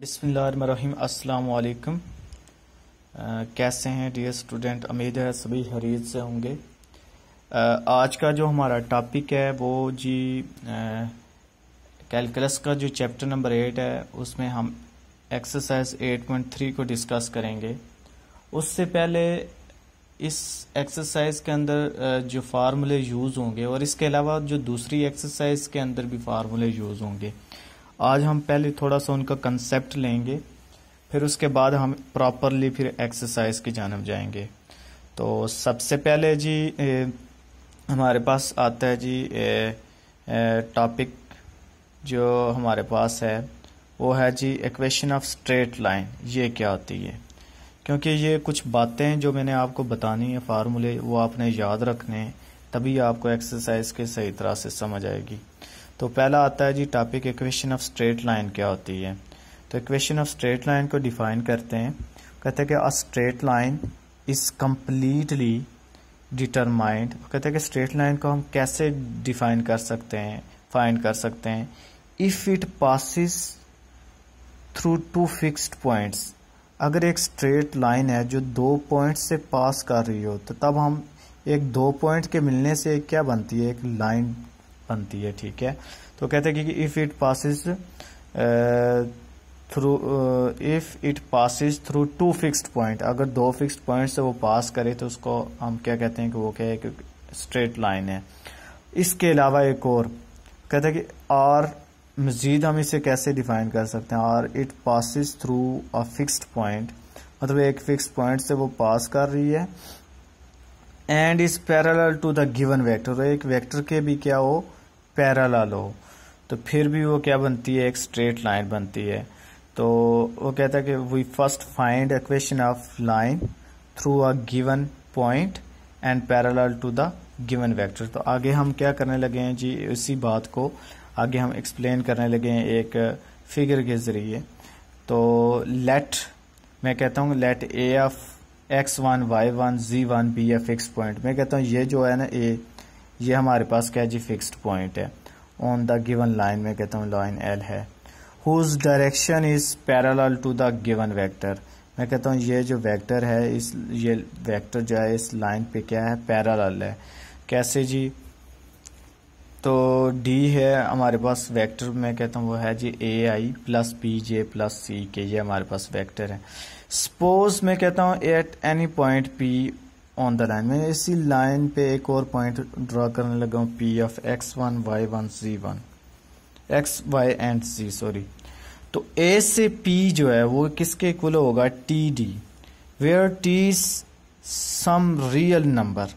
बिस्मिल्लाहिर्रहमानिर्रहीम। अस्सलाम वालेकुम। कैसे हैं डियर स्टूडेंट? उम्मीद है सभी खैरियत से होंगे। आज का जो हमारा टॉपिक है वो जी कैलकुलस का जो चैप्टर नंबर 8 है उसमें हम एक्सरसाइज 8.3 को डिस्कस करेंगे। उससे पहले इस एक्सरसाइज के अंदर जो फार्मूले यूज़ होंगे और इसके अलावा जो दूसरी एक्सरसाइज के अंदर भी फार्मूले यूज़ होंगे, आज हम पहले थोड़ा सा उनका कंसेप्ट लेंगे, फिर उसके बाद हम प्रॉपरली फिर एक्सरसाइज की जानब जाएंगे। तो सबसे पहले जी हमारे पास आता है जी टॉपिक जो हमारे पास है वो है जी इक्वेशन ऑफ स्ट्रेट लाइन। ये क्या होती है? क्योंकि ये कुछ बातें जो मैंने आपको बतानी है, फार्मूले, वो आपने याद रखने हैं, तभी आपको एक्सरसाइज के सही तरह से समझ आएगी। तो पहला आता है जी topic equation of straight line क्या होती है। तो इक्वेशन ऑफ स्ट्रेट लाइन को डिफाइन करते हैं। कहते हैं कि a straight line is completely determined. कहते हैं कि स्ट्रेट लाइन को हम कैसे डिफाइन कर सकते हैं, फाइंड कर सकते हैं, if it passes through two fixed points. अगर एक स्ट्रेट लाइन है जो दो पॉइंट से पास कर रही हो, तो तब हम एक दो पॉइंट के मिलने से क्या बनती है? एक लाइन बनती है। ठीक है। तो कहते हैं कि if it passes through two fixed point, अगर दो फिक्स्ड पॉइंट से वो पास करे तो उसको हम क्या कहते हैं कि वो क्या है, कि स्ट्रेट लाइन है। इसके अलावा एक और कहते हैं कि और मजीद हम इसे कैसे डिफाइन कर सकते हैं? और it passes through a fixed point, मतलब एक फिक्स्ड पॉइंट से वो पास कर रही है, and is parallel to the given vector. एक वेक्टर के भी क्या हो, पैरेलल हो, तो फिर भी वो क्या बनती है? एक स्ट्रेट लाइन बनती है। तो वो कहता है कि we first find equation of line through a given point and parallel to the given vector. तो आगे हम क्या करने लगे हैं जी, इसी बात को आगे हम एक्सप्लेन करने लगे हैं एक फिगर के जरिए। तो लेट, मैं कहता हूँ let A of x1 y1 z1 be a fix point. मैं कहता हूँ ये जो है ना ए, ये हमारे पास क्या जी फिक्स्ड पॉइंट है ऑन द गिवन लाइन। मैं कहता हूँ लाइन L है, whose direction is parallel to the given vector. मैं कहता हूँ ये जो वेक्टर है, ये वेक्टर जो है इस लाइन पे क्या है? पैरेलल है। कैसे जी? तो D है हमारे पास वेक्टर, मैं कहता हूँ वो है जी AI plus BJ plus C के, ये हमारे पास वेक्टर है। सपोज मैं कहता हूँ at any point P on the line, मैं इसी लाइन पे एक और पॉइंट ड्रॉ करने लगा हूँ, P of x1 y1 z1 x y and z, sorry. तो A से P जो है वो किसके इक्वल होगा? TD, where T is some real number,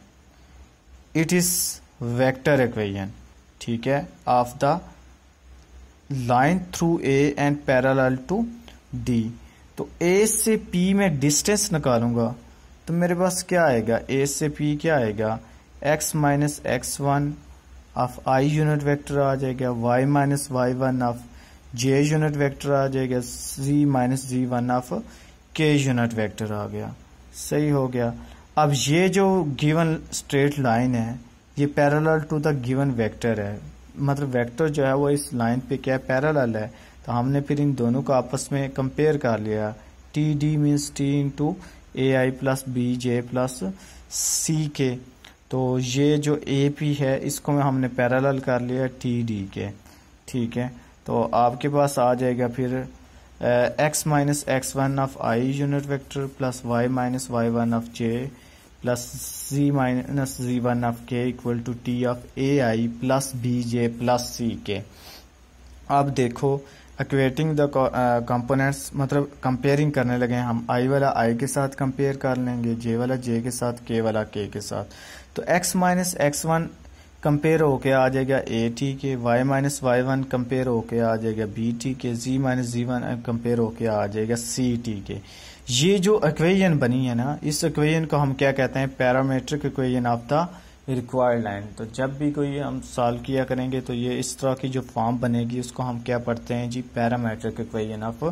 it is vector equation. ठीक है, of the line through A and parallel to D। तो A से P में डिस्टेंस निकालूंगा तो मेरे पास क्या आएगा? A से P क्या आएगा? x minus x1 of I unit vector आ जाएगा, y minus y1 of j unit vector आ जाएगा, z minus z1 of k unit vector आ गया। सही हो गया। अब ये जो गिवन स्ट्रेट लाइन है ये parallel to the given vector है, मतलब वेक्टर जो है वो इस लाइन पे क्या पैरेलल है। तो हमने फिर इन दोनों को आपस में कंपेयर कर लिया। T D means T into A I plus B J plus C K. तो ये जो ए पी है इसको हमने पैरेलल कर लिया टी डी के। ठीक है, तो आपके पास आ जाएगा फिर x minus x one of i unit vector plus y minus y one of j plus z minus z1 of k equal to t of ai plus bj plus c के। अब देखो इक्वेटिंग द कंपोनेंट्स, मतलब comparing करने लगे हैं हम। i वाला i के साथ कंपेयर कर लेंगे, j वाला j के साथ, k वाला k के साथ। तो x माइनस x1 कंपेयर होके आ जाएगा ए टी के, y माइनस y1 कंपेयर होके आ जाएगा बी टी के, z माइनस z1 कंपेयर होके आ जाएगा सी टी के। ये जो इक्वेशन बनी है ना, इस इक्वेशन को हम क्या कहते हैं? Parametric equation of the required line. तो जब भी कोई हम सॉल्व किया करेंगे तो ये इस तरह की जो फॉर्म बनेगी उसको हम क्या पढ़ते हैं जी? पैरामीट्रिक इक्वेशन ऑफ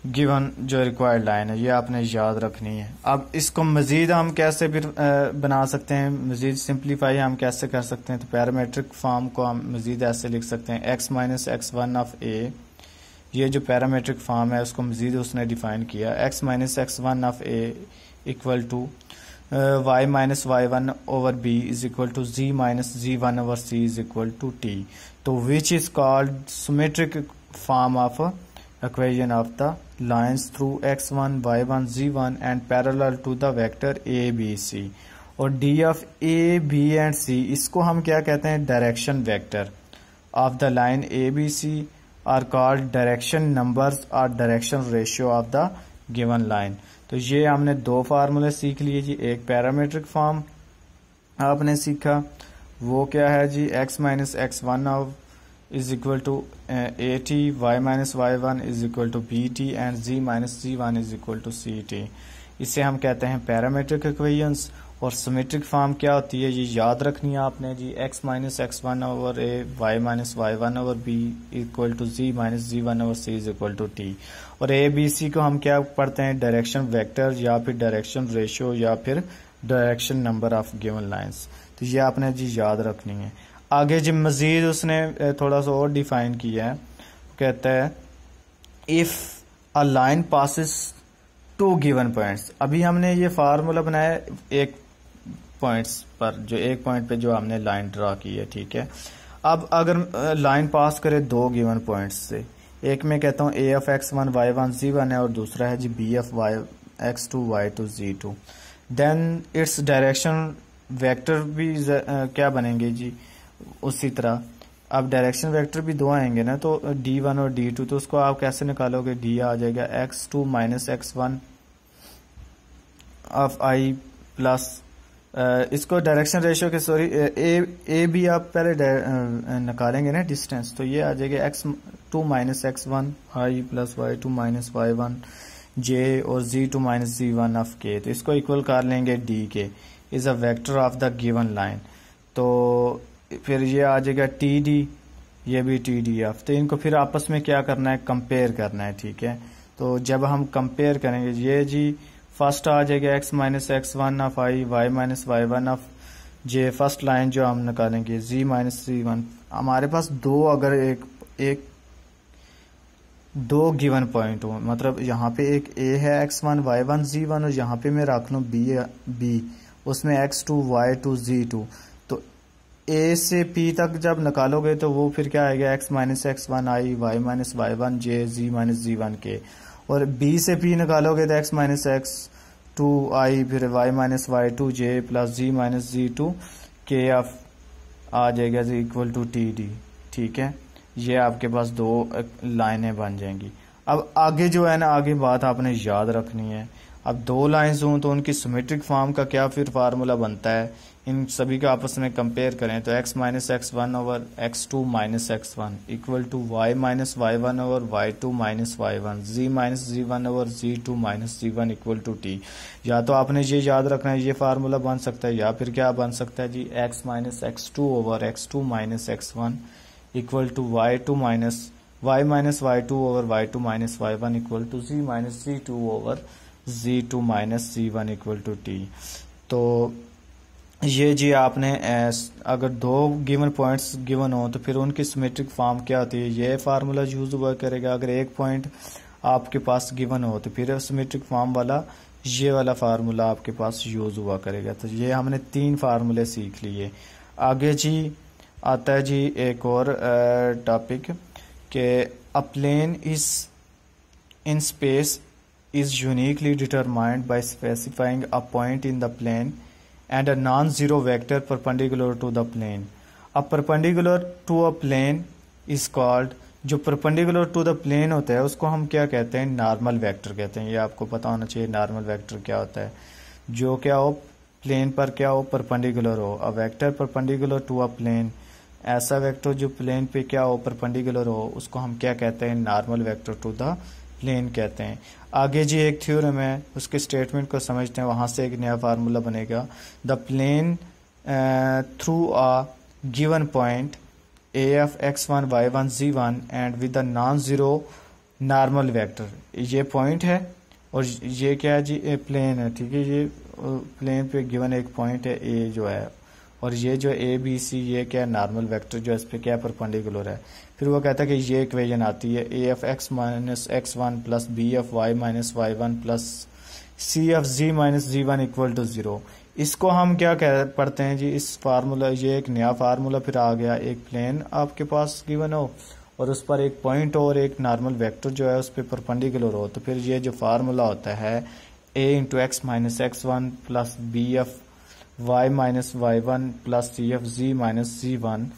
गिवन जो रिक्वायर्ड लाइन है, ये आपने याद रखनी है। अब इसको मजीद हम कैसे फिर बना सकते हैं, मजीद सिंप्लीफाई हम कैसे कर सकते हैं? तो पैरामीट्रिक फॉर्म को हम मजीद ऐसे लिख सकते हैं, X minus x one of A ये जो पैरामेट्रिक फॉर्म है उसको मजीद उसने डिफाइन किया, x minus x one of a equal to y minus y one over b is equal to z minus z one over c is equal to t, तो which is called symmetric form of equation of the lines through x1, y1, z1 and parallel to the vector a, b, c. और d of a, b and c इसको हम क्या कहते हैं, direction vector of the line a, b, c are called direction numbers or direction ratio of the given line. तो ये हमने दो फार्मूले सीख लिए जी, एक पैरामीट्रिक फॉर्म आपने सीखा, वो क्या है जी, x minus x one of is equal to at, y minus y1 is equal to bt and z minus z1 is equal to ct. इसे हम कहते हैं पैरामेट्रिक इक्वेशंस। और सिमेट्रिक फॉर्म क्या होती है ये याद रखनी है आपने जी, x minus x one over a, y minus y one over b equal to z minus z one over c is equal to t। और ए बी सी को हम क्या पढ़ते हैं, डायरेक्शन वेक्टर या फिर डायरेक्शन रेशियो या फिर direction number of given lines. तो ये आपने जी याद रखनी है। आगे जी मजीद उसने थोड़ा सा और डिफाइन किया है, कहता है if a line passes two given points. अभी हमने ये फार्मूला बनाया एक पॉइंट्स पर, जो एक पॉइंट पे जो हमने लाइन ड्रा की है, ठीक है। अब अगर लाइन पास करे दो गिवन पॉइंट्स से, एक में कहता हूँ A of x one Y one ji one है और दूसरा है जी B of Y X two Y two ji two, then its direction vector भी क्या बनेंगे जी उसी तरह। अब डायरेक्शन वेक्टर भी दो आएंगे ना, तो d1 और d2, तो उसको आप कैसे निकालोगे, d आ जाएगा x2 minus x one of i plus इसको डायरेक्शन रेशियो के सॉरी ए भी आप पहले निकालेंगे ना डिस्टेंस, तो ये आ जाएगा x2 minus x one i plus y2 minus y1 j और z2 minus z1 of k। तो इसको इक्वल कर लेंगे d के, is a vector of the given line. तो फिर ये आ जाएगा टी डी, ये भी टी डी एफ। तो इनको फिर आपस में क्या करना है, कंपेयर करना है, ठीक है। तो जब हम कंपेयर करेंगे, ये जी फर्स्ट आ जाएगा x minus x one of i, y minus y one of j, first line जो हम निकालेंगे z माइनस जी वन। हमारे पास दो, अगर एक दो गिवन पॉइंट हो, मतलब यहाँ पे एक a है x1 y1 z1 और यहाँ पे मैं रख लूँ b उसमें x2 y2 z2। तो a से p तक जब निकालोगे तो वो फिर क्या आएगा, x minus x one i, y minus y one j, z minus z one k. और b से p निकालोगे तो x minus x two i, फिर y minus y two j plus z minus z two k of आ जाएगा equal to T D, ठीक है। ये आपके पास दो लाइनें बन जाएंगी। अब आगे जो है ना, आगे बात आपने याद रखनी है। अब दो लाइंस हों तो उनकी सिमेट्रिक फॉर्म का क्या फिर फार्मूला बनता है, इन सभी का आपस में कंपेयर करें तो x minus x one over x two minus x one equal to y minus y one over y two minus y one, z minus z one over z two minus z one equal to t। या तो आपने ये याद रखना है, ये formula बन सकता है, या फिर क्या बन सकता है जी, x minus x two over x two minus x one equal to Y two minus y minus y two over y two minus y one equal to z minus z two over z2 minus z1 equal to t। तो ये जी आपने अगर दो given points given हो तो फिर उनकी symmetric form क्या होती है, ये फार्मूला यूज हुआ करेगा। अगर एक पॉइंट आपके पास गिवन हो तो फिर सिमेट्रिक फॉर्म वाला ये वाला फार्मूला आपके पास यूज हुआ करेगा। तो ये हमने तीन फार्मूले सीख लिए। आगे जी आता है जी एक और टॉपिक के a plane is in space is uniquely determined by specifying a point in the plane and a non-zero vector perpendicular to the plane. A perpendicular to a plane is called, जो perpendicular to the plane होता है उसको हम क्या कहते हैं, normal vector कहते हैं। ये आपको पता होना चाहिए नॉर्मल वेक्टर क्या होता है, जो क्या हो प्लेन पर क्या हो, परपेंडिकुलर हो। A vector perpendicular to a plane, ऐसा वेक्टर जो प्लेन पे क्या हो, परपेंडिकुलर हो, उसको हम क्या कहते हैं, normal vector to the plane कहते हैं। आगे जी एक थ्योरम है, उसके स्टेटमेंट को समझते हैं, वहां से एक नया फार्मूला बनेगा। The plane through a given point A of x one Y one ji one and with the non zero normal vector, ये पॉइंट है और ये क्या है जी, प्लेन है, ठीक है। ये प्लेन पे गिवन एक पॉइंट है ए जो है, और ये जो ए बी सी ये क्या नॉर्मल वेक्टर जो इस पे क्या परपेंडिकुलर है। फिर वो कहता है कि ये इक्वेशन आती है a of x minus x one plus b of y minus y one plus c of z minus z one equal to zero. इसको हम क्या कह पढ़ते हैं जी, इस फार्मूला, ये एक नया फार्मूला फिर आ गया। एक प्लेन आपके पास गिवन हो और उस पर एक पॉइंट और एक नॉर्मल वेक्टर जो है उस पर परपेंडिकुलर हो, तो फिर ये जो फार्मूला होता है a into x minus x one plus b of y minus y one plus c of z minus z one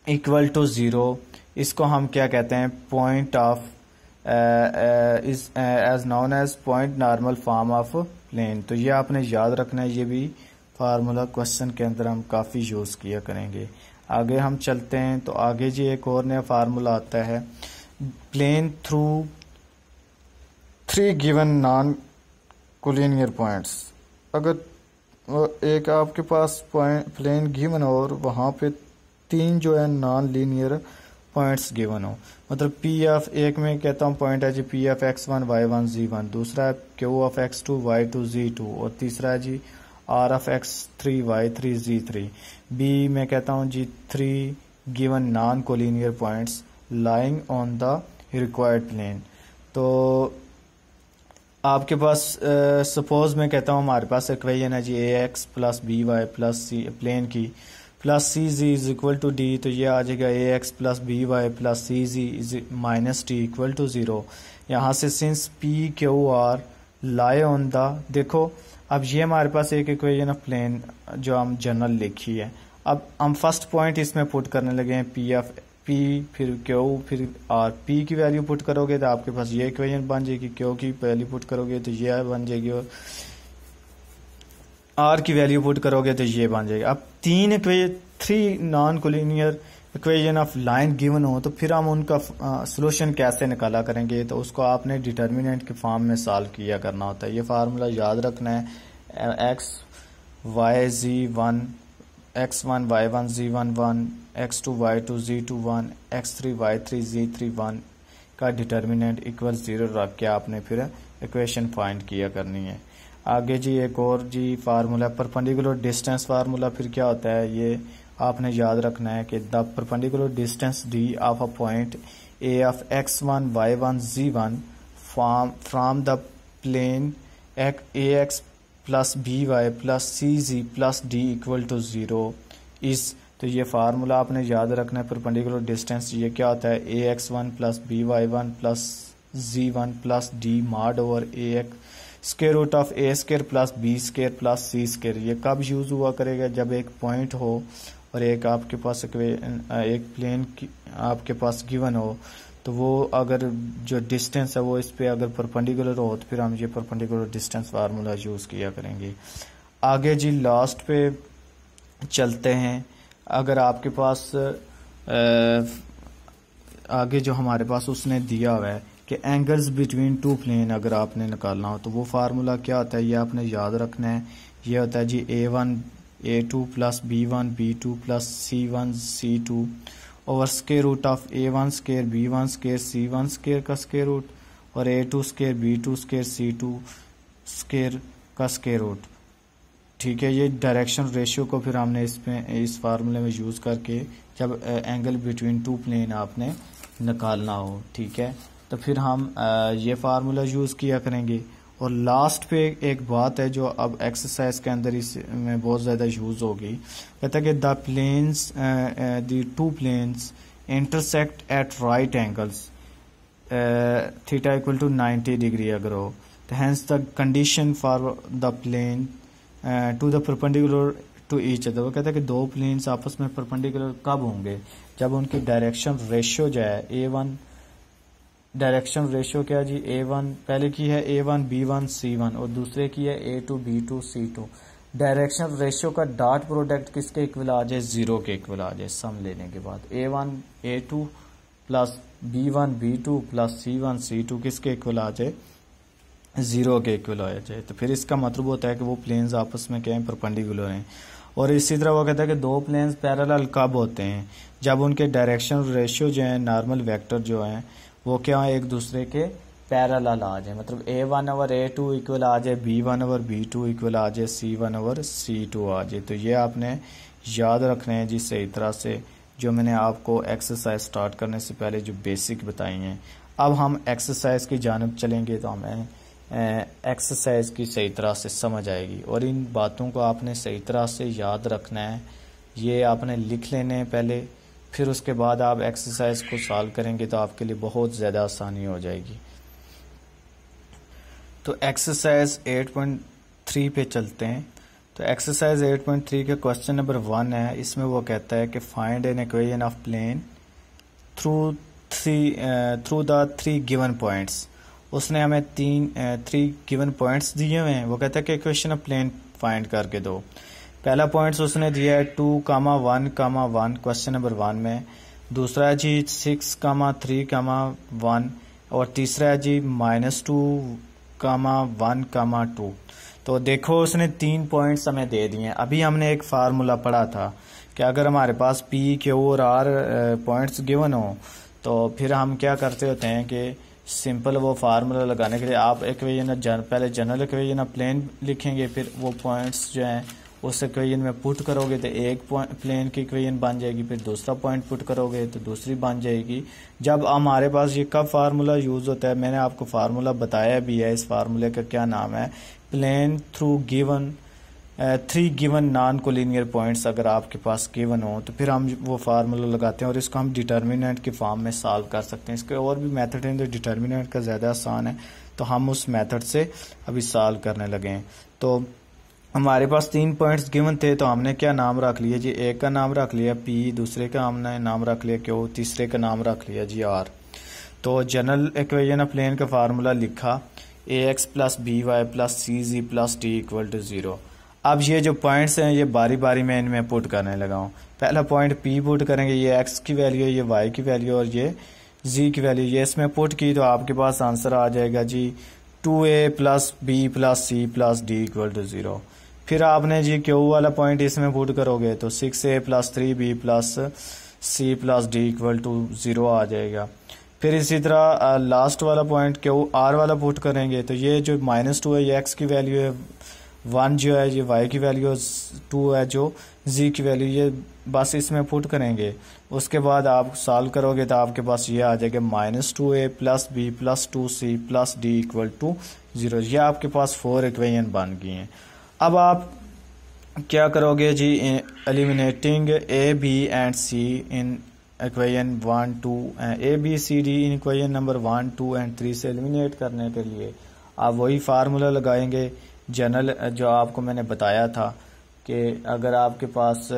equal to zero. इसको हम क्या कहते हैं, point of is as known as point normal form of plane. तो ये आपने याद रखना है, ये भी फार्मूला क्वेश्चन के अंदर हम काफी यूज किया करेंगे। आगे हम चलते हैं तो आगे जी एक और नया फार्मूला आता है, plane through three given non collinear points. अगर एक आपके पास प्लेन गिवन हो और वहां पे तीन जो है नॉन लीनियर पॉइंट्स गिवन हो, मतलब पी एफ, एक में कहता हूँ पॉइंट है जी P of X one Y one ji one, दूसरा है Q of X two Y two ji two, और तीसरा है जी R of X three Y three ji three. बी में कहता हूँ जी three given non collinear points lying on the required plane. तो आपके पास सपोज मैं कहता हूँ हमारे पास इक्वेशन है जी A x plus B Y plus C plane की plus C Z is equal to D, तो ये आ जाएगा A x plus B Y plus C Z is minus D equal to zero. यहाँ से since P Q R lie on the, देखो अब ये हमारे पास एक इक्वेशन ऑफ प्लेन जो हम जनरल लिखी है। अब हम फर्स्ट पॉइंट इसमें पुट करने लगे हैं पी एफ, पी फिर क्यू फिर आर। पी की वैल्यू पुट करोगे तो आपके पास ये इक्वेशन बन जाएगी, क्यू की वैल्यू पुट करोगे तो ये बन जाएगी, और आर की वैल्यू पुट करोगे तो ये बन जाएगी। अब तीन equation, three non collinear equation of line given हो तो फिर हम उनका सोल्यूशन कैसे निकाला करेंगे, तो उसको आपने डिटर्मिनेंट के फॉर्म में सॉल्व किया करना होता है। ये फार्मूला याद रखना है, x y z one, x one Y one जी one one, x two Y two जी two one, x three Y three जी थ्री वन का डिटर्मिनेंट इक्वल जीरो रख के आपने फिर इक्वेशन फाइंड किया करनी है। आगे जी एक और जी फार्मूला परपेंडिकुलर डिस्टेंस फार्मूला, फिर क्या होता है ये आपने याद रखना है कि the perpendicular distance d of a point A of x one Y one ji one from the plane a x plus B Y plus C z plus d equal to zero is. तो ये formula आपने याद रखना है, perpendicular distance ये क्या होता है, A X one plus B Y one plus Z one plus D mod over A X square root of A square plus B square plus C square. ये कब यूज हुआ करेगा, जब एक पॉइंट हो और एक आपके पास एक प्लेन आपके पास गिवन हो, तो वो अगर जो डिस्टेंस है वो इस पे अगर परपेंडिकुलर हो तो फिर हम ये परपेंडिकुलर डिस्टेंस फार्मूला यूज किया करेंगे। आगे जी लास्ट पे चलते हैं। अगर आपके पास आगे जो हमारे पास उसने दिया हुआ है कि एंगल्स बिटवीन टू प्लेन अगर आपने निकालना हो तो वो फार्मूला क्या होता है, ये आपने याद रखना है। ये होता है जी A one A two plus B one B two plus C one C two over square root of A one square B one square C one square का स्क्वायर रूट और A two square B two square C two square का square root. ठीक है, ये direction ratio को फिर हमने इसमें इस फार्मूले में यूज करके जब एंगल बिटवीन टू प्लेन आपने निकालना हो, ठीक है, तो फिर हम ये फार्मूला यूज किया करेंगे। और लास्ट पे एक बात है जो अब एक्सरसाइज के अंदर इसमें बहुत ज्यादा यूज होगी, कहता है कि the planes the two planes intersect at right angles theta equal to 90 degree अगर हो, तो hence the condition for the plane to the perpendicular to each other. वो कहता है कि दो प्लेन्स आपस में परपेंडिकुलर कब होंगे, जब उनकी डायरेक्शन रेशियो जो है ए वन, डायरेक्शन रेशियो क्या जी, ए वन पहले की है A one B one C one और दूसरे की है A two B two C two. Direction ratio का डॉट प्रोडक्ट किसके इक्वल आ जाए, जीरो के इक्वल आ जाए सम लेने के बाद। A one A two plus B one B two plus C one C two किसके इक्वल आ जाए, जीरो के इक्वल आ जाए, तो फिर इसका मतलब होता है कि वो प्लेन्स आपस में क्या है, परपेंडिकुलर हैं। और इसी तरह वो कहता है कि दो प्लेन्स पैरेलल कब होते हैं, जब उनके डायरेक्शन रेशियो जो है, नॉर्मल वेक्टर जो है वो क्या है, एक दूसरे के पैरेलल आ जाए, मतलब A one over A two equal आ जाए, B one over B two equal आ जाए, C one over C two आ जाए। तो ये आपने याद रखने हैं जी सही तरह से, जो मैंने आपको एक्सरसाइज स्टार्ट करने से पहले जो बेसिक बताई हैं। अब हम एक्सरसाइज की जानिब चलेंगे तो हमें एक्सरसाइज की सही तरह से समझ आएगी, और इन बातों को आपने सही तरह से याद रखना है। ये आपने लिख लेने हैं पहले, फिर उसके बाद आप एक्सरसाइज को सॉल्व करेंगे तो आपके लिए बहुत ज़्यादा आसानी हो जाएगी। तो एक्सरसाइज 8.3 पे चलते हैं। तो एक्सरसाइज 8.3 के क्वेश्चन नंबर 1 है। इसमें वो कहता है कि find an equation of plane through the 3 given points. उसने हमें 3 गिवन पॉइंट्स दिए हुए हैं। वो कहता है कि इक्वेशन ऑफ प्लेन फाइंड करके दो। पहला पॉइंट्स उसने दिया है 2,1,1 क्वेश्चन नंबर 1 में। दूसरा है जी 6,3,1 और तीसरा है जी -2,1,2। तो देखो उसने 3 पॉइंट्स हमें दे दिए हैं। अभी हमने एक फार्मूला पढ़ा था कि अगर हमारे पास P, Q और R पॉइंट्स गिवन हो तो फिर हम क्या करते होते हैं कि सिंपल वो फार्मूला लगाने के लिए आप इक्वेशन पहले जनरल इक्वेशन ऑफ प्लेन लिखेंगे, फिर वो पॉइंट्स जो हैं उस इक्वेशन में पुट करोगे तो एक प्लेन की इक्वेशन बन जाएगी, फिर दूसरा पॉइंट पुट करोगे तो दूसरी बन जाएगी। जब हमारे पास ये कब फार्मूला यूज होता है, मैंने आपको फार्मूला बताया भी है। इस फार्मूले का क्या नाम है, plane through given 3 given non collinear points अगर आपके पास गिवन हो तो फिर हम वो फार्मूला लगाते हैं और इसको हम डिटर्मिनेंट के फॉर्म में सॉल्व कर सकते हैं। इसके और भी मेथड हैं जो डिटर्मिनेंट का ज़्यादा आसान है, तो हम उस मेथड से अभी सॉल्व करने लगे हैं। तो हमारे पास 3 पॉइंट्स गिवन थे, तो हमने क्या नाम रख लिया जी, एक का नाम रख लिया P, दूसरे का हमने नाम रख लिया Q, तीसरे का नाम रख लिया जी R। तो जनरल इक्वेशन ऑफ प्लेन का फार्मूला लिखा ax plus B Y plus C z plus d equal to 0। अब ये जो पॉइंट्स हैं ये बारी बारी में इनमें पुट करने लगा हूँ। पहला पॉइंट P पुट करेंगे, ये x की वैल्यू है, ये y की वैल्यू और ये z की वैल्यू, ये इसमें पुट की तो आपके पास आंसर आ जाएगा जी 2a plus b plus c plus d equal to 0। फिर आपने जी Q वाला पॉइंट इसमें पुट करोगे तो 6a plus 3b plus c plus d equal to 0 आ जाएगा। फिर इसी तरह लास्ट वाला पॉइंट Q R वाला पुट करेंगे तो ये जो -2 है ये x की वैल्यू है, 1 जो है ये y की वैल्यू, 2 है जो z की वैल्यू, ये बस इसमें पुट करेंगे। उसके बाद आप सॉल्व करोगे तो आपके पास ये आ जाएगा -2a plus b plus 2c plus d equal to 0। ये आपके पास 4 इक्वेशन बन गई हैं। अब आप क्या करोगे जी, eliminating a, b and c in equation 1, 2 a, b, c, d in equation number 1, 2 and 3 से एलिमिनेट करने के लिए आप वही फार्मूला लगाएंगे जनरल जो आपको मैंने बताया था कि अगर आपके पास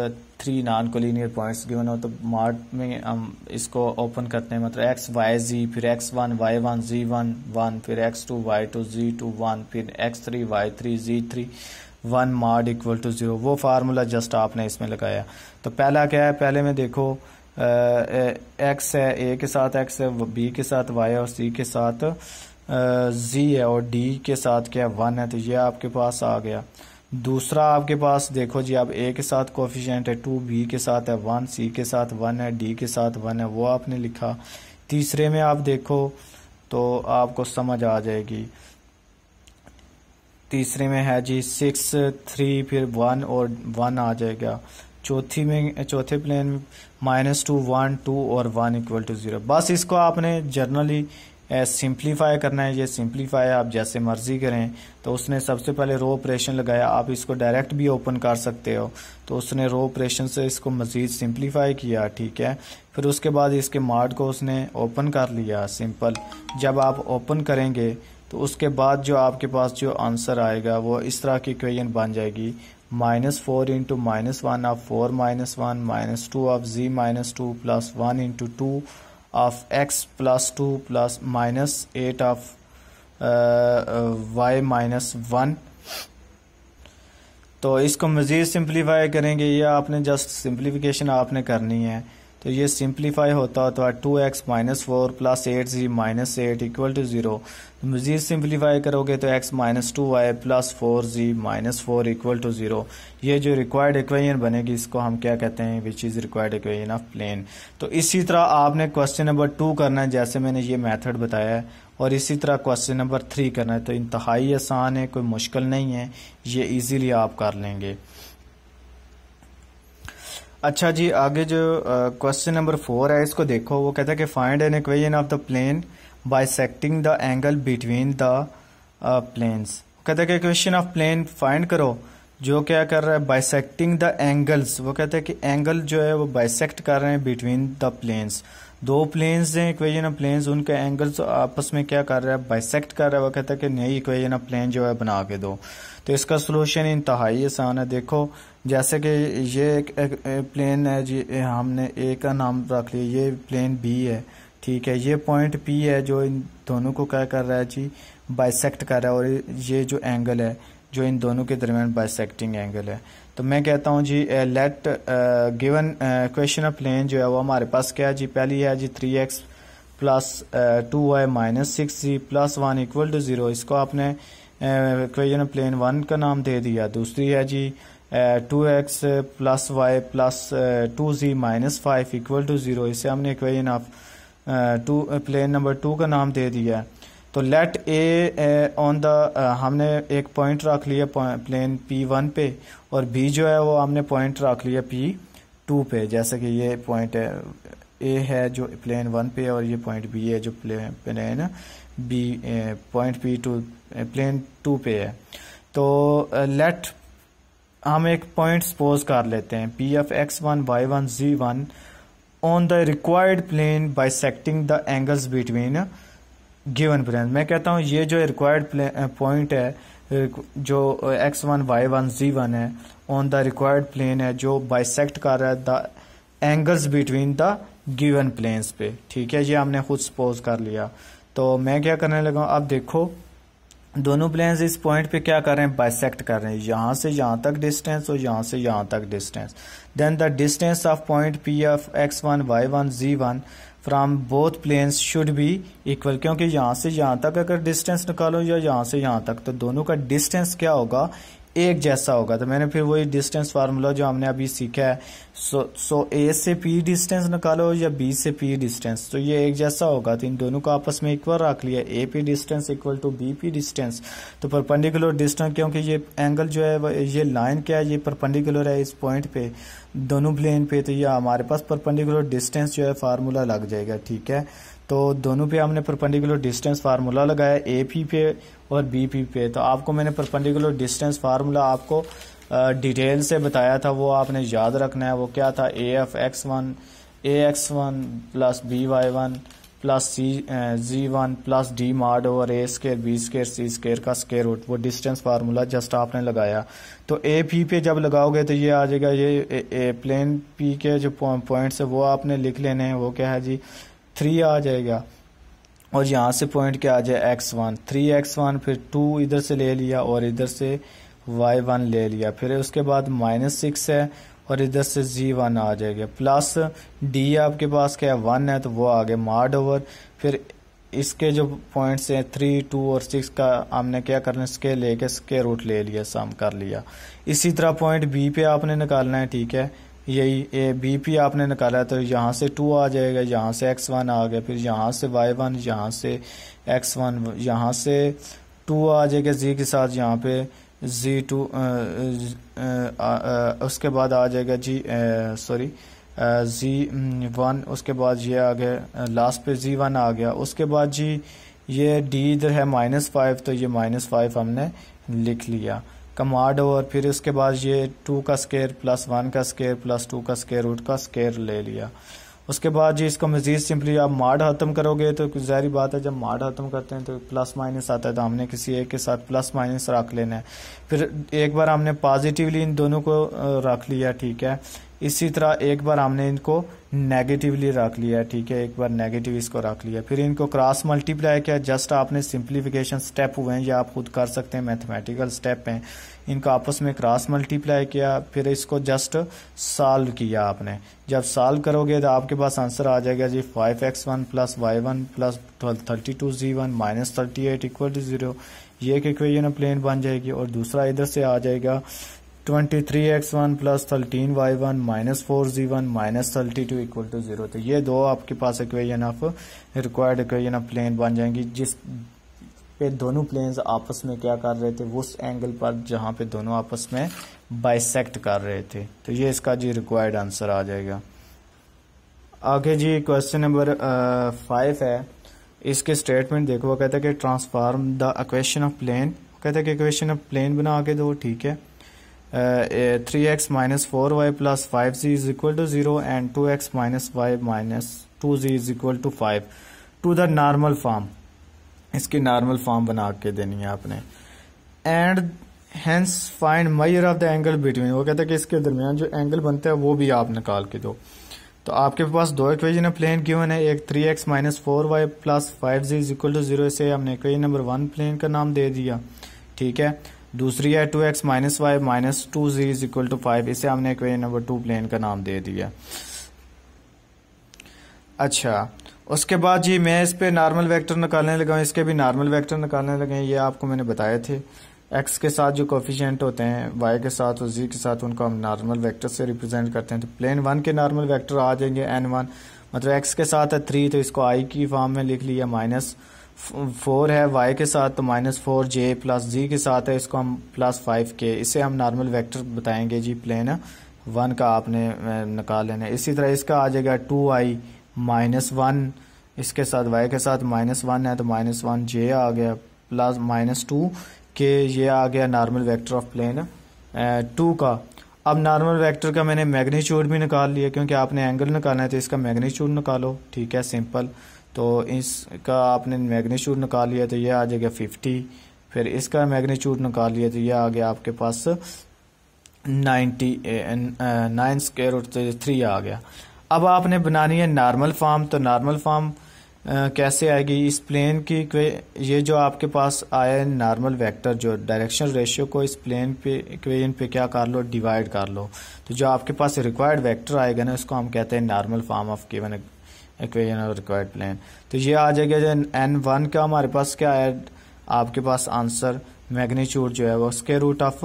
3 नॉन कोलिनियर पॉइंट्स गिवन हो तो मार्ट में हम इसको ओपन करते हैं, मतलब x, y, z, फिर x1, y1, z1, 1, फिर x2, y2, z2, 1, फिर x3, y3, z3, 1 mod equal to 0। वो फार्मूला जस्ट आपने इसमें लगाया। तो पहला क्या है, पहले में देखो x है, a के साथ x है, b के साथ y है और c के साथ z है और d के साथ क्या 1 है, तो ये आपके पास आ गया। दूसरा आपके पास देखो जी, अब a के साथ कोफिशिएंट है 2, b के साथ है 1, c के साथ 1 है, d के साथ 1 है, वो आपने लिखा। तीसरे में आप देखो तो आपको समझ आ जाएगी। तीसरे में है जी 6, 3 फिर 1 और 1 आ जाएगा। चौथे प्लेन में -2, 1, 2 और 1 इक्वल टू 0। बस इसको आपने जर्नली सिंप्लीफाई करना है। ये सिंप्लीफाई आप जैसे मर्जी करें। तो उसने सबसे पहले रो ऑपरेशन लगाया, आप इसको डायरेक्ट भी ओपन कर सकते हो, तो उसने रो ऑपरेशन से इसको मजीद सिंप्लीफाई किया, ठीक है। फिर उसके बाद इसके मॉड को उसने ओपन कर लिया, सिंपल। जब आप ओपन करेंगे तो उसके बाद जो आपके पास जो आंसर आएगा वो इस तरह की इक्वेशन बन जाएगी, -4 into -1 of 4 -1 -2 of z-2 plus 1 into 2 of x plus 2 plus -8 of y-1। तो इसको मजीद सिंप्लीफाई करेंगे, ये आपने जस्ट सिंप्लीफिकेशन आपने करनी है। तो ये सिंप्लीफाई होता है 2x -4 plus 8z -8 equal to 0। तो मजीद सिंप्लीफाई करोगे तो x -2y plus 4z -4 equal to 0। ये जो रिक्वायर्ड इक्वेशन बनेगी इसको हम क्या कहते हैं, which is required equation of plane. तो इसी तरह आपने क्वेश्चन नंबर 2 करना है जैसे मैंने ये मेथड बताया है, और इसी तरह क्वेश्चन नंबर 3 करना है। तो इंतहाई आसान है, कोई मुश्किल नहीं है, ये इजीली आप कर लेंगे। अच्छा जी, आगे जो क्वेश्चन नंबर 4 है इसको देखो। वो कहता है कि find an equation of the plane bisecting the angle between the planes. कहता है कि इक्वेशन ऑफ प्लेन फाइंड करो जो क्या कर रहा है, बाइसेक्टिंग द एंगल्स। वो कहता है कि एंगल जो है वो बाइसेक्ट कर रहे हैं बिटवीन द प्लेन्स। दो प्लेन्स हैं इक्वेशन ऑफ प्लेन्स, उनके एंगल्स आपस में क्या कर रहा है, बाइसेक्ट कर रहा है। वो कहता है कि नई इक्वेशन ऑफ प्लेन जो है बना के दो। तो इसका सोल्यूशन इंतहाई आसान है। देखो जैसे कि ये एक प्लेन है जी, हमने ए का नाम रख लिया, ये प्लेन बी है, ठीक है। ये पॉइंट पी है जो इन दोनों को क्या कर रहा है जी, बाइसेक्ट कर रहा है। और ये जो एंगल है जो इन दोनों के दरमियान बाइसेक्टिंग एंगल है। तो मैं कहता हूँ जी let given equation of plane जो है वो हमारे पास क्या है जी, पहली है जी 3x plus 2y minus 6z plus 1 equal to 0। इसको आपने इक्वेशन ऑफ प्लेन 1 का नाम दे दिया। दूसरी है जी 2x plus y plus 2z minus 5 equal to 0। इसे हमने इक्वेशन ऑफ प्लेन नंबर 2 का नाम दे दिया। तो लेट ए ऑन द हमने एक पॉइंट रख लिया प्लेन P1 पे, और B जो है वो हमने पॉइंट रख लिया P2 पे। जैसे कि ये पॉइंट ए है जो प्लेन 1 पे है, और ये पॉइंट B है जो plane B point P2 plane 2 पे है। तो लेट हम एक पॉइंट सपोज कर लेते हैं P of x1 y1 z1 on the required plane bisecting the angles between given plane. मैं कहता हूँ ये जो रिक्वायर्ड पॉइंट है जो x1 y1 z1 है ऑन द रिक्वायर्ड प्लेन है जो बाइसेक्ट कर रहा है the angles between the given planes पे, ठीक है। ये हमने खुद सपोज कर लिया। तो मैं क्या करने लगा, अब देखो दोनों प्लेन्स इस पॉइंट पे क्या कर रहे हैं, बाइसेक्ट कर रहे हैं। यहां से यहां तक डिस्टेंस और यहां से यहां तक distance. Then the distance of point P of x1 y1 z1 from both planes should be equal. क्योंकि यहां से यहां तक अगर डिस्टेंस निकालो या यहां से यहां तक, तो दोनों का डिस्टेंस क्या होगा, एक जैसा होगा। तो मैंने फिर वही डिस्टेंस फार्मूला जो हमने अभी सीखा है, सो ए से पी डिस्टेंस निकालो या बी से पी डिस्टेंस, तो ये एक जैसा होगा। तो इन दोनों को आपस में इक्वल रख लिया, A P distance equal to B P distance. तो परपेंडिकुलर डिस्टेंस, क्योंकि ये एंगल जो है ये लाइन क्या है, ये परपेंडिकुलर है इस पॉइंट पे दोनों प्लेन पे, तो ये हमारे पास परपेंडिकुलर डिस्टेंस जो है फार्मूला लग जाएगा, ठीक है। तो दोनों पे हमने परपेंडिकुलर डिस्टेंस फार्मूला लगाया, ए पी पे और बी पी पे। तो आपको मैंने परपेंडिकुलर डिस्टेंस फार्मूला आपको डिटेल से बताया था, वो आपने याद रखना है। वो क्या था, A X one plus B Y one plus Z one plus D mod over A square B square C square का स्केयर रूट। वो डिस्टेंस फार्मूला जस्ट आपने लगाया। तो ए पी पे जब लगाओगे तो ये आ जाएगा, ये प्लेन पी के जो पॉइंट्स है वो आपने लिख लेने हैं। वो क्या है जी, 3 आ जाएगा, और यहाँ से पॉइंट क्या आ जाए x1, 3x1, फिर 2 इधर से ले लिया और इधर से y1 ले लिया। फिर उसके बाद -6 है और इधर से z1 आ जाएगा, प्लस d आपके पास क्या है 1 है, तो वो आ गया मॉड ओवर। फिर इसके जो पॉइंट्स हैं 3, 2 और 6 का हमने क्या करना है, स्केयर लेके स्केयर रूट ले लिया, सम कर लिया। इसी तरह पॉइंट b पे आपने निकालना है, ठीक है। यही ए बी पी आपने निकाला है, तो यहाँ से 2 आ जाएगा, यहाँ से x1 आ गया, फिर यहाँ से y1, यहाँ से x1, यहाँ से 2 आ जाएगा z के साथ, यहाँ पे z2 उसके बाद आ जाएगा जी z1, उसके बाद ये आ गया लास्ट पे z1 आ गया। उसके बाद जी ये d इधर है -5, तो ये -5 हमने लिख लिया कमांड ओवर। फिर उसके बाद ये 2 का स्केयर प्लस 1 का स्केयर प्लस 2 का स्केयर रूट का स्केयर ले लिया। उसके बाद जी इसको मजीद सिंपली आप मॉड खत्म करोगे, तो जाहिर बात है जब मॉड खत्म करते हैं तो प्लस माइनस आता है, तो हमने किसी एक के साथ प्लस माइनस रख लेना है। फिर एक बार हमने पॉजिटिवली इन दोनों को रख लिया, ठीक है। इसी तरह एक बार हमने इनको नेगेटिवली रख लिया, ठीक है, एक बार नेगेटिव इसको रख लिया। फिर इनको क्रॉस मल्टीप्लाई किया, जस्ट आपने सिंप्लीफिकेशन स्टेप हुए हैं, या आप खुद कर सकते हैं, मैथमेटिकल स्टेप हैं। इनको आपस में क्रॉस मल्टीप्लाई किया, फिर इसको जस्ट सॉल्व किया आपने। जब सॉल्व करोगे तो आपके पास आंसर आ जाएगा जी 5x1 plus y1 plus 32z1 minus 38 equal to 0। ये एक इक्वेशन प्लेन बन जाएगी। और दूसरा इधर से आ जाएगा 23x1 plus 13y1 minus 4z1 minus 32 equal to 0। तो ये दो आपके पास equation of required equation of plane बन जाएंगी, जिस पे दोनों प्लेन्स आपस में क्या कर रहे थे, उस एंगल पर जहां पे दोनों आपस में बाइसेक्ट कर रहे थे। तो ये इसका जी रिक्वायर्ड आंसर आ जाएगा। आगे जी क्वेश्चन नंबर 5 है। इसके स्टेटमेंट देखो, वो कहता है कि transform the equation of plane, कहता है कि इक्वेशन ऑफ प्लेन बना के दो, ठीक है। 3x minus 4y plus 5z is equal to 0 and 2x minus y minus 2z is equal to 5 to the normal form. इसकी नॉर्मल फॉर्म बना के देनी है आपने। And hence find measure of the angle between, वो कहता है कि इसके दरमियान जो एंगल बनता है वो भी आप निकाल के दो। तो आपके पास दो इक्वेशन प्लेन गिवन है, एक 3x minus 4y plus 5z is equal to 0, इसे हमने इक्वेशन नंबर 1 प्लेन का नाम दे दिया, ठीक है। दूसरी है 2x minus y minus 2z is equal to 5, इसे हमने इक्वेशन नंबर 2 प्लेन का नाम दे दिया। अच्छा, उसके बाद जी मैं इस पे नॉर्मल वेक्टर निकालने लगा, इसके भी नॉर्मल वेक्टर निकालने लगे। ये आपको मैंने बताए थे, x के साथ जो कोफिशिएंट होते हैं y के साथ और z के साथ, उनको हम नॉर्मल वेक्टर से रिप्रेजेंट करते हैं। तो प्लेन 1 के नॉर्मल वेक्टर आ जाएंगे n1, मतलब x के साथ है 3 तो इसको i की फॉर्म में लिख लिया, माइनस 4 है y के साथ तो माइनस 4j, प्लस z के साथ है इसको हम प्लस 5k, इसे हम नॉर्मल वेक्टर बताएंगे जी। प्लेन 1 का आपने निकाल लेना है। इसी तरह इसका आ जाएगा 2i माइनस 1, इसके साथ y के साथ माइनस 1 है तो माइनस 1j आ गया, प्लस माइनस 2 के, ये आ गया नॉर्मल वेक्टर ऑफ प्लेन 2 का। अब नॉर्मल वेक्टर का मैंने मैग्नीट्यूड भी निकाल लिया, क्योंकि आपने एंगल निकालना है तो इसका मैग्नीट्यूड निकालो, ठीक है, सिंपल। तो इसका आपने मैग्नीट्यूड निकाल लिया तो ये आ जाएगा 50, फिर इसका मैग्नीट्यूड निकाल लिया तो ये आ गया आपके पास 9 स्क्वायर रूट 3 आ गया। अब आपने बनानी है नॉर्मल फॉर्म। तो नॉर्मल फॉर्म कैसे आएगी इस प्लेन की, ये जो आपके पास आया है नॉर्मल वेक्टर, जो डायरेक्शन रेशियो को इस प्लेन पे इक्वेशन पे क्या कर लो, डिवाइड कर लो। तो जो आपके पास रिक्वायर्ड वेक्टर आएगा ना, उसको हम कहते हैं normal form of given equation और रिक्वायर्ड प्लेन। तो ये आ जाएगा जो n1 का हमारे पास क्या है आपके पास आंसर, मैग्नीट्यूड जो है वो स्क्वायर रूट ऑफ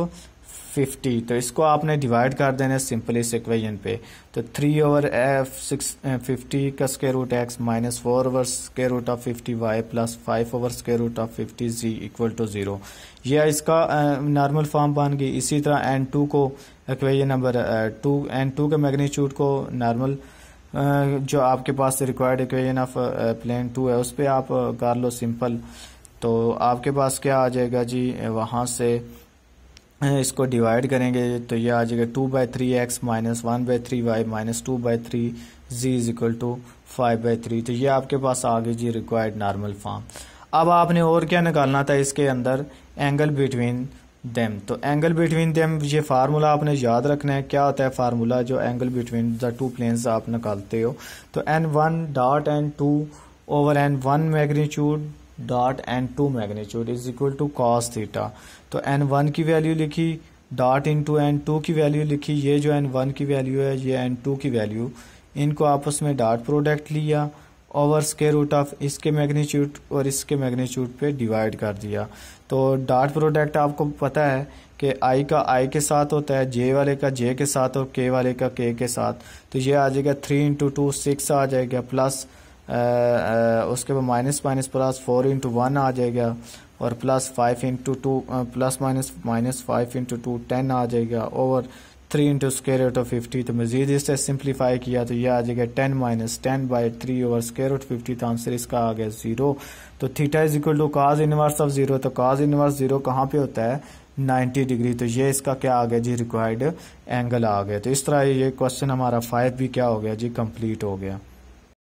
50। तो इसको आपने डिवाइड कर देना है सिंपल इस इक्वेशन पे। तो 3/50 का square root x minus 4 square root of 50y plus 5 square root of 50z equal to 0, यह इसका नॉर्मल फॉर्म बन गई। इसी तरह n2 को इक्वेशन नंबर 2, n2 के मैग्नीट्यूड को नॉर्मल जो आपके पास रिक्वायर्ड इक्वेशन ऑफ प्लेन 2 है उस पर आप कर लो सिंपल। तो आपके पास क्या आ जाएगा जी, वहाँ से इसको डिवाइड करेंगे तो ये आ जाएगा 2/3x minus 1/3y minus 2/3z is equal to 5/3। तो ये आपके पास आ गई जी रिक्वायर्ड नॉर्मल फॉर्म। अब आपने और क्या निकालना था इसके अंदर, एंगल बिटवीन देम। तो एंगल बिटवीन देम ये फार्मूला आपने याद रखना है। क्या होता है फार्मूला जो angle between the two planes आप निकालते हो, तो n1 dot n2 over n1 magnitude dot n2 magnitude is equal to cos theta. तो n1 की वैल्यू लिखी, डॉट इंटू n2 की वैल्यू लिखी, ये जो n1 की वैल्यू है ये n2 की वैल्यू, इनको आपस में डॉट प्रोडक्ट लिया, ओवर स्क्वायर रूट ऑफ इसके मैग्नीट्यूड और इसके मैग्नीट्यूड पे डिवाइड कर दिया। तो डॉट प्रोडक्ट आपको पता है कि i का i के साथ होता है, j वाले का j के साथ और k वाले का k के साथ। तो ये आ जाएगा 3 × 2 6 आ जाएगा, प्लस उसके बाद माइनस माइनस प्लस 4 × 1 आ जाएगा, और प्लस 5 × 2 प्लस माइनस माइनस 5 × 2 10 आ जाएगा, ओवर 3 × स्क्वायर रूट ऑफ 50। तो मजीद इससे सिंप्लीफाई किया तो यह आ जाएगा 10 माइनस 10/3 ओवर स्क्वायर रूट 50। तो आंसर इसका आ गया 0। तो theta is equal to cos inverse of 0। तो cos इनवर्स 0 कहाँ पे होता है, 90 डिग्री। तो ये इसका क्या आ गया जी, रिक्वायर्ड एंगल आ गया। तो इस तरह ये क्वेश्चन हमारा 5 भी क्या हो गया जी, कंप्लीट हो गया।